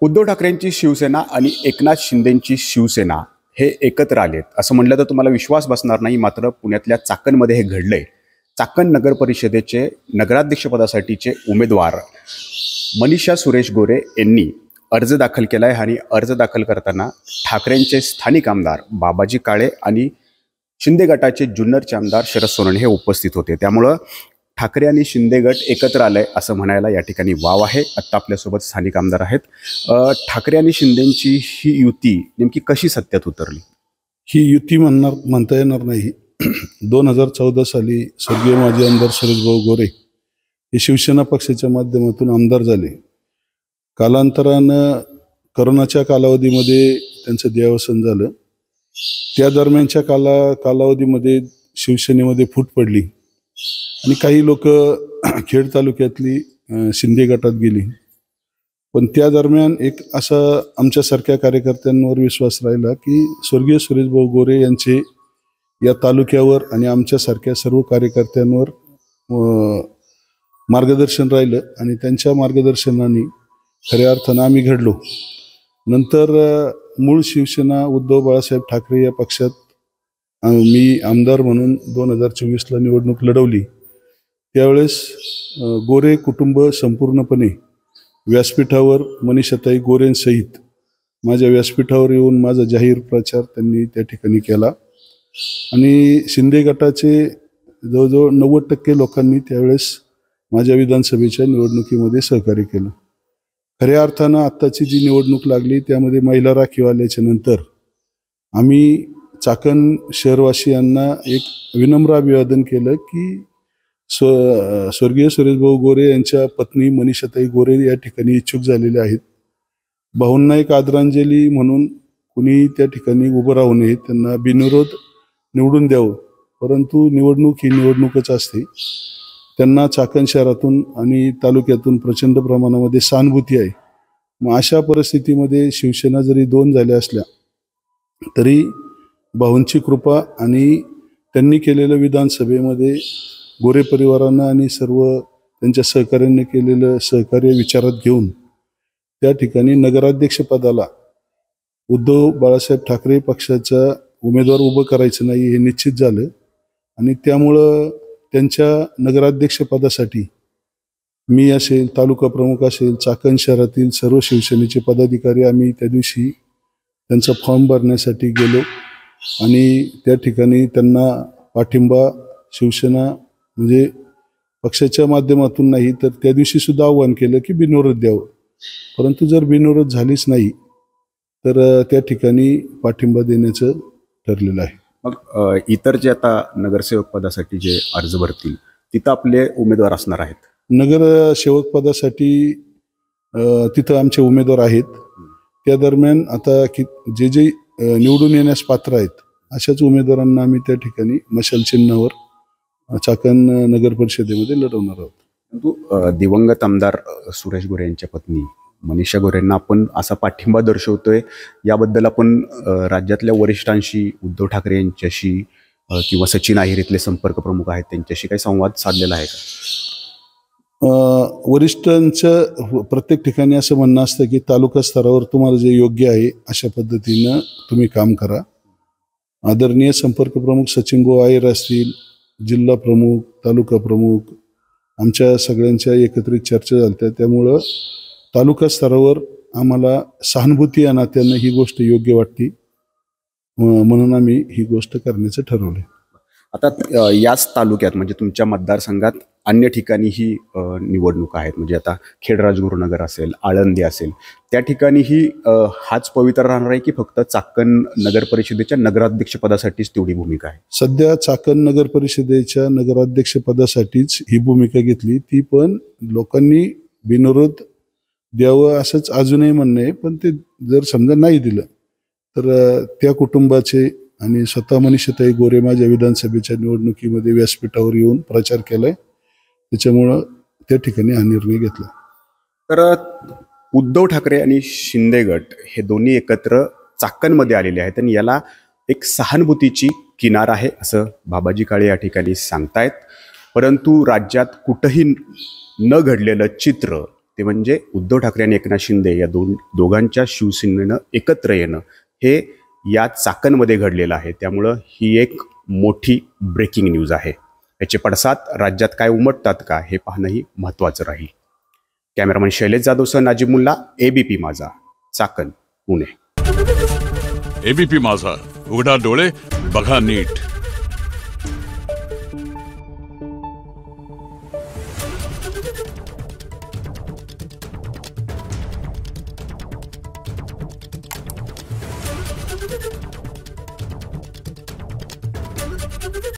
उद्धव ठाकरेंची शिवसेना आणि एकनाथ शिंदेंची शिवसेना हे एकत्र आलेत असं म्हटलं तर तुम्हाला विश्वास बसणार नाही. मात्र पुण्यातल्या चाकणमध्ये हे घडलंय. चाकण नगर परिषदेचे नगराध्यक्षपदासाठीचे उमेदवार मनीषा सुरेश गोरे यांनी अर्ज दाखल केला आहे आणि अर्ज दाखल करताना ठाकरेंचे स्थानिक आमदार बाबाजी काळे आणि शिंदे गटाचे जुन्नरचे आमदार शरद सोनवणे हे उपस्थित होते. त्यामुळं ठाकरे आणि शिंदे गट एकत्र आलंय असं म्हणायला या ठिकाणी वाव आहे. आत्ता आपल्यासोबत स्थानिक आमदार आहेत. ठाकरे आणि शिंदेंची ही युती नेमकी कशी सत्यात उतरली? ही युती म्हणता येणार नाही. 2014 साली स्वर्गीय माजी आमदार शरदभाऊ गोरे हे शिवसेना पक्षाच्या माध्यमातून आमदार झाले. कालांतरानं करोनाच्या कालावधीमध्ये त्यांचं देहावसान झालं. त्या दरम्यानच्या कालावधीमध्ये शिवसेनेमध्ये फूट पडली आणि काही लोक खेड तालुक्यातली शिंदे गटात गेली. पण त्या दरम्यान एक असा आमच्यासारख्या कार्यकर्त्यांवर विश्वास राहिला की स्वर्गीय सुरेशभाऊ गोरे यांचे या तालुक्यावर आणि आमच्यासारख्या सर्व कार्यकर्त्यांवर मार्गदर्शन राहिलं आणि त्यांच्या मार्गदर्शनाने खऱ्या अर्थानं आम्ही घडलो. नंतर मूळ शिवसेना उद्धव बाळासाहेब ठाकरे या पक्षात मी आमदार म्हणून 2024ला निवडणूक लढवली. त्यावेळेस गोरे कुटुंब संपूर्णपणे व्यासपीठावर मनीषाताई गोरेंसहित माझ्या व्यासपीठावर येऊन माझा जाहीर प्रचार त्यांनी त्या ठिकाणी केला आणि शिंदे गटाचे जवळजवळ 90% लोकांनी त्यावेळेस माझ्या विधानसभेच्या निवडणुकीमध्ये सहकार्य केलं. खऱ्या अर्थानं आत्ताची जी निवडणूक लागली त्यामध्ये महिला राखीव आल्याच्या नंतर आम्ही चाकण शहरवासियांना एक विनम्र अभिवादन केलं की स्वर्गीय सुरेशभाऊ गोरे यांच्या पत्नी मनीषाताई गोरे या ठिकाणी इच्छुक झालेल्या आहेत. भाऊंना एक आदरांजली म्हणून कुणी त्या ठिकाणी उभं राहू नये, त्यांना बिनविरोध निवडून द्यावं. परंतु निवडणूक ही निवडणूकच असते. त्यांना चाकण शहरातून आणि तालुक्यातून प्रचंड प्रमाणामध्ये सहानुभूती आहे. मग अशा परिस्थितीमध्ये शिवसेना जरी 2 झाल्या असल्या तरी भाऊंची कृपा आणि त्यांनी केलेलं विधानसभेमध्ये गोरे परिवारानं आणि सर्व त्यांच्या सहकार्याने केलेलं सहकार्य विचारात घेऊन त्या ठिकाणी नगराध्यक्षपदाला उद्धव बाळासाहेब ठाकरे पक्षाचा उमेदवार उभं करायचं नाही हे निश्चित झालं आणि त्यामुळं त्यांच्या नगराध्यक्षपदासाठी मी असेल, तालुका प्रमुख असेल, चाकण शहरातील सर्व शिवसेनेचे पदाधिकारी आम्ही त्या दिवशी त्यांचा फॉर्म भरण्यासाठी गेलो आणि त्या ठिकाणी त्यांना पाठिंबा शिवसेना म्हणजे पक्षाच्या माध्यमातून नाही तर त्या दिवशी सुद्धा आव्हान केलं की बिनविरोध द्यावं. परंतु जर बिनविरोध झालीच नाही तर त्या ठिकाणी पाठिंबा देण्याचं ठरलेलं आहे. मग इतर जे आता नगरसेवक पदासाठी जे अर्ज भरतील तिथं आपले उमेदवार असणार आहेत? नगरसेवक पदासाठी तिथं आमचे उमेदवार आहेत. त्या दरम्यान आता जे निवडून येण्यास पात्र आहेत अशाच उमेदवारांना आम्ही त्या ठिकाणी मशाल चिन्हावर चाकण नगर परिषदेमध्ये लढवणार आहोत. परंतु दिवंगत आमदार सुरेश गोरे यांच्या पत्नी मनीषा गोरेंना आपण असा पाठिंबा दर्शवतोय, याबद्दल आपण राज्यातल्या वरिष्ठांशी, उद्धव ठाकरे यांच्याशी किंवा सचिन अहिर इथले संपर्क प्रमुख आहेत त्यांच्याशी काही संवाद साधलेला आहे का? वरिष्ठांचं प्रत्येक ठिकाणी असं म्हणणं असतं की तालुका स्तरावर तुम्हाला जे योग्य आहे अशा पद्धतीनं तुम्ही काम करा. आदरणीय संपर्क प्रमुख सचिन अहिर असतील, जिल्हा प्रमुख, तालुका प्रमुख, आमच्या सगळ्यांच्या एकत्रित चर्चा झाल्या. त्यामुळं तालुका स्तरावर आम्हाला सहानुभूती या नात्यानं ही गोष्ट योग्य वाटते म्हणून आम्ही ही गोष्ट करण्याचं ठरवलं. आता याच तालुक्यात म्हणजे तुमच्या मतदारसंघात अन्य ठिकाणीही निवडणूक आहेत. म्हणजे आता खेड राजगुरुनगर असेल, आळंदी असेल, त्या ठिकाणीही हाच पवित्र राहणार आहे की फक्त चाकण नगर परिषदेच्या नगराध्यक्षपदासाठीच तेवढी भूमिका आहे? सध्या चाकण नगर परिषदेच्या नगराध्यक्षपदासाठीच ही भूमिका घेतली. ती पण लोकांनी बिनविरोध द्यावं असंच अजूनही म्हणणं आहे. पण ते जर समजा नाही दिलं तर त्या कुटुंबाचे आणि स्वतः मनीषाताई गोरे माझ्या विधानसभेच्या निवडणुकीमध्ये व्यासपीठावर येऊन प्रचार केलाय. त्याच्यामुळं त्या ठिकाणी हा निर्णय घेतला. तर उद्धव ठाकरे आणि शिंदे गट हे दोन्ही एकत्र चाकणमध्ये आलेले आहेत आणि याला एक सहानुभूतीची किनार आहे असं बाबाजी काळे या ठिकाणी सांगतायत. परंतु राज्यात कुठंही न घडलेलं चित्र ते म्हणजे उद्धव ठाकरे आणि एकनाथ शिंदे या दोघांच्या शिवसेनेनं एकत्र येणं हे या चाकणमध्ये घडलेलं आहे. त्यामुळं ही एक मोठी ब्रेकिंग न्यूज आहे. याचे पडसाद राज्यात काय उमटतात का हे पाहणंही महत्त्वाचं राहील. कॅमेरामन शैलेश जाधवसह नाजिब मुल्ला, ABP माझा, चाकण, पुणे. ABP माझा, उघडा डोळे बघा नीट.